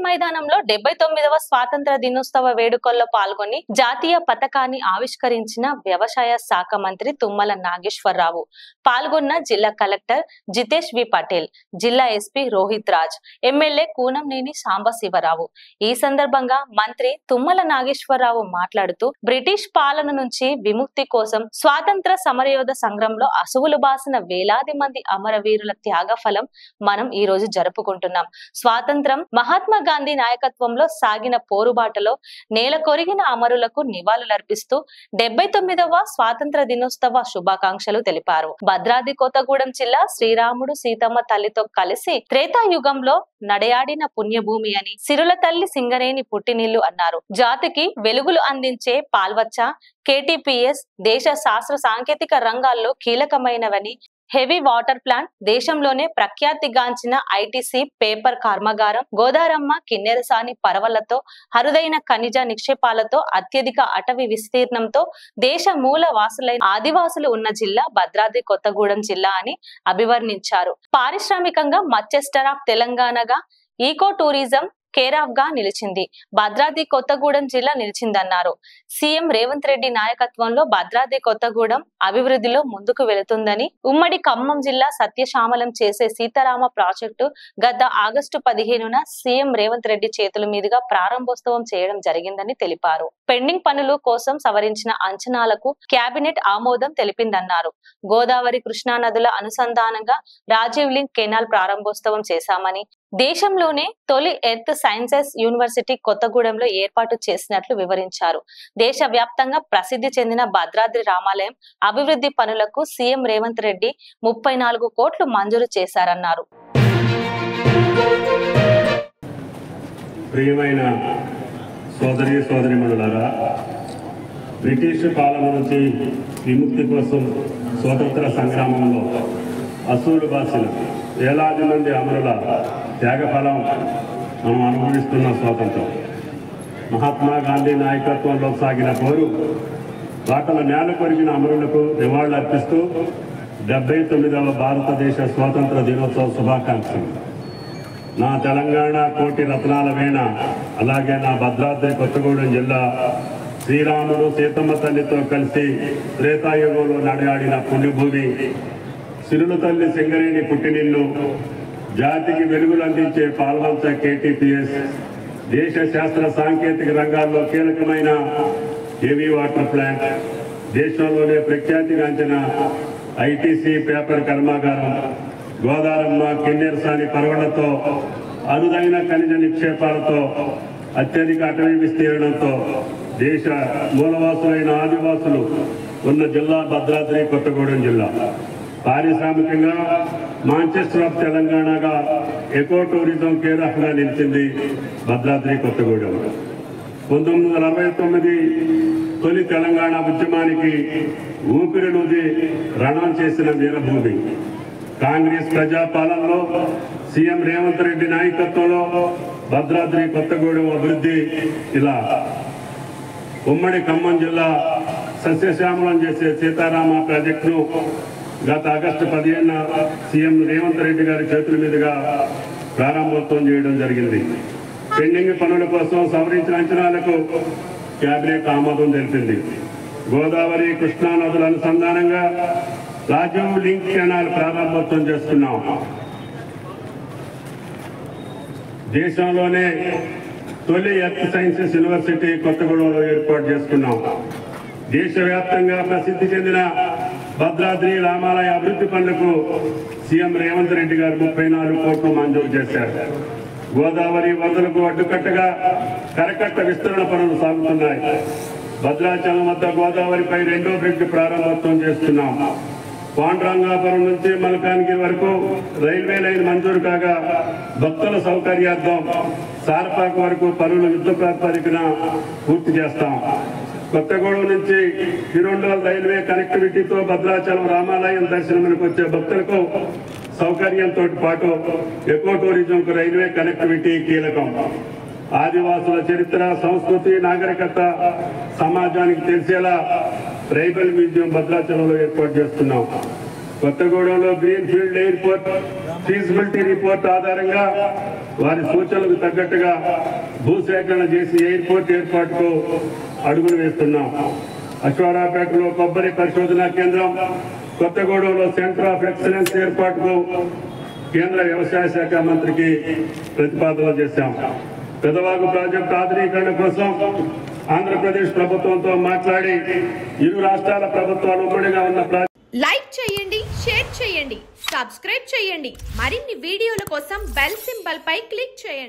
మైదానంలో 79వ స్వాతంత్ర దినోత్సవ వేడుకల్లో పాల్గొని జాతీయ పతాకాన్ని ఆవిష్కరించిన వ్యవసాయ శాఖ మంత్రి తుమ్మల నాగేశ్వరరావు. పాల్గొన్న జిల్లా కలెక్టర్ జితేష్ వి పటేల్, జిల్లా ఎస్పీ రోహిత్ రాజ్, ఎమ్మెల్యే కూనంనేని సాంబశివరావు. ఈ సందర్భంగా మంత్రి తుమ్మల నాగేశ్వరరావు మాట్లాడుతూ, బ్రిటిష్ పాలన నుంచి విముక్తి కోసం స్వాతంత్ర సమరయోధ సంగ్రామంలో అసువులు బాసిన వేలాది మంది అమరవీరుల త్యాగ ఫలం మనం ఈ రోజు జరుపుకుంటున్నాం. స్వాతంత్రం మహాత్మా గాంధీ నాయకత్వంలో సాగిన పోరుబాటలో నేల కొరిగిన అమరులకు నివాళులర్పిస్తూ 79వ స్వాతంత్ర దినోత్సవ శుభాకాంక్షలు తెలిపారు. భద్రాద్రి కొత్తగూడెం జిల్లా శ్రీరాముడు సీతమ్మ తల్లితో కలిసి త్రేతాయుగంలో నడయాడిన పుణ్యభూమి అని, సిరుల తల్లి సింగరేణి పుట్టినిల్లు అన్నారు. జాతికి వెలుగులు అందించే పాల్వచ్చ KTPS దేశ శాస్త్ర సాంకేతిక రంగాల్లో కీలకమైనవని, హెవీ వాటర్ ప్లాంట్, దేశంలోనే ప్రఖ్యాతిగాంచిన ITC పేపర్ కర్మాగారం, గోదారమ్మ కిన్నెరసాని పరవళ్లతో, అరుదైన ఖనిజ నిక్షేపాలతో, అత్యధిక అటవీ విస్తీర్ణంతో దేశ మూల వాసులైన ఆదివాసులు ఉన్న జిల్లా భద్రాద్రి కొత్తగూడెం జిల్లా అని అభివర్ణించారు. పారిశ్రామికంగా మచ్చెస్టర్ ఆఫ్ తెలంగాణగా, ఈకో టూరిజం కేర్ ఆఫ్ గా నిలిచింది. భద్రాద్రి కొత్తగూడెం జిల్లా నిలిచిందన్నారు. సీఎం రేవంత్ రెడ్డి నాయకత్వంలో భద్రాద్రి కొత్తగూడెం అభివృద్ధిలో ముందుకు వెళుతుందని, ఉమ్మడి ఖమ్మం జిల్లా సత్యశామలం చేసే సీతారామ ప్రాజెక్టు గత ఆగస్టు 15న సీఎం రేవంత్ రెడ్డి చేతుల మీదుగా ప్రారంభోత్సవం చేయడం జరిగిందని తెలిపారు. పెండింగ్ పనులు కోసం సవరించిన అంచనాలకు కేబినెట్ ఆమోదం తెలిపిందన్నారు. గోదావరి కృష్ణా నదుల అనుసంధానంగా రాజీవ్ లింక్ కెనాల్ ప్రారంభోత్సవం చేశామని, దేశంలోనే తొలి ఎర్త్ సైన్సెస్ యూనివర్సిటీ కొత్తగూడెంలో ఏర్పాటు చేసినట్లు వివరించారు. దేశవ్యాప్తంగా ప్రసిద్ధి చెందిన భద్రాద్రి రామాలయం అభివృద్ధి పనులకు సీఎం రేవంత్ రెడ్డి 34 కోట్లు మంజూరు చేశారన్నారు. ప్రియమైన సోదరీమణులారా, బ్రిటిష్ పాలన నుంచి విముక్తి కోసం స్వాతంత్ర సంగ్రామంలో అసూలు బాసిన వేలాది మంది అమరుల త్యాగఫలం మనం అనుభవిస్తున్న స్వాతంత్రం. మహాత్మా గాంధీ నాయకత్వంలో సాగిన పోరు బాటల నేల కొరిగిన అమరులకు నివాళులర్పిస్తూ 79వ భారతదేశ స్వాతంత్ర దినోత్సవ శుభాకాంక్షలు. నా తెలంగాణ కోటి రత్నాల వీణ, అలాగే నా భద్రాద్రి కొత్తగూడెం జిల్లా శ్రీరాముడు సీతమ్మ తల్లితో కలిసి త్రేతాయుగంలో నడయాడిన పుణ్యభూమి, సిరుల తల్లి సింగరేణి పుట్టినిల్లు, జాతికి వెలుగులు అందించే పాల్వంచ KTPS, దేశ శాస్త్ర సాంకేతిక రంగాల్లో కీలకమైన హెవీ వాటర్ ప్లాంట్, దేశంలోనే ప్రఖ్యాతిగాంచిన ITC పేపర్ కర్మాగారం, గోదారమ్మ కిన్నెరసాని పరవళ్లతో, అరుదైన ఖనిజ నిక్షేపాలతో, అత్యధిక అటవీ విస్తీర్ణంతో దేశ మూలవాసులైన ఆదివాసులు ఉన్న జిల్లా భద్రాద్రి కొత్తగూడెం జిల్లా. పారిశ్రామికంగా మాంచెస్టర్ ఆఫ్ తెలంగాణగా, ఎకో టూరిజం కేర్ ఆఫ్ గా నిలిచింది భద్రాద్రి కొత్తగూడెం. 1969 తొలి తెలంగాణ ఉద్యమానికి ఊపిరిలూది రణం చేసిన వీరభూమి. కాంగ్రెస్ ప్రజాపాలనలో సీఎం రేవంత్ రెడ్డి నాయకత్వంలో భద్రాద్రి కొత్తగూడెం అభివృద్ధి ఇలా. ఉమ్మడి ఖమ్మం జిల్లా సస్యశ్యామలం చేసే సీతారామ ప్రాజెక్టును గత ఆగస్టు 15న సీఎం రేవంత్ రెడ్డి గారి చేతుల మీదుగా ప్రారంభోత్సవం చేయడం జరిగింది. పెండింగ్ పనుల కోసం సవరించిన అంచనాలకు కేబినెట్ ఆమోదం తెలిపింది. గోదావరి కృష్ణా నదుల అనుసంధానంగా రాజీవ్ లింక్ కెనాల్ ప్రారంభోత్సవం చేసుకున్నాం. దేశంలోనే తొలి ఎర్త్ సైన్సెస్ యూనివర్సిటీ కొత్తగూడెంలో ఏర్పాటు చేసుకున్నాం. దేశవ్యాప్తంగా ప్రసిద్ధి చెందిన భద్రాద్రి రామాలయ అభివృద్ధి పనులకు సీఎం రేవంత్ రెడ్డి గారు 34 కోట్లు మంజూరు చేశారు. గోదావరి వరదలకు అడ్డుకట్టగా కరకట్ట విస్తరణ పనులు సాగుతున్నాయి. భద్రాచలం వద్ద గోదావరిపై 2వ బ్రిడ్జ్ ప్రారంభోత్సవం చేస్తున్నాం. పాండ్రంగాపురం నుంచి మల్కాన్గిరి వరకు రైల్వే లైన్ మంజూరు కాగా భక్తుల సౌకర్యార్థం సారపాక వరకు పనులు యుద్ధ ప్రాతిపదికన పూర్తి చేస్తాం. కొత్తగూడెం నుంచి తిరువనూరు రైల్వే కనెక్టివిటీతో భద్రాచలం రామాలయం దర్శనానికి వచ్చే భక్తులకు సౌకర్యంతో పాటు ఎకో టూరిజంకు రైల్వే కనెక్టివిటీ కీలకం. ఆదివాసుల చరిత్ర, సంస్కృతి, నాగరికత సమాజానికి తెలిసేలా ట్రైబల్ మ్యూజియం భద్రాచలంలో ఏర్పాటు చేస్తున్నాం. కొత్తగూడెంలో green field airport feasibility report ఆధారంగా వారి సూచనలకు తగ్గట్టుగా భూసేకరణ చేసి ఎయిర్పోర్ట్ ఏర్పాటుకు అడుగులు వేస్తున్నాం. అశ్వారావుపేటలో కొబ్బరి పరిశోధనా కేంద్రం, కొత్తగూడెంలో సెంటర్ ఆఫ్ ఎక్సలెన్స్ ఏర్పాటుకు కేంద్ర వ్యవసాయ శాఖ మంత్రికి ప్రతిపాదన చేశాం. పెదవాగు ప్రాజెక్టు ఆధునీకరణ కోసం ఆంధ్రప్రదేశ్ ప్రభుత్వంతో మాట్లాడి ఇరు రాష్ట్రాల ప్రభుత్వాలు ఉమ్మడిగా ఉన్న లైక్ చేయండి, షేర్ చేయండి, సబ్స్క్రైబ్ చేయండి. మరిన్ని వీడియోల కోసం బెల్ సింబల్ పై క్లిక్ చేయండి.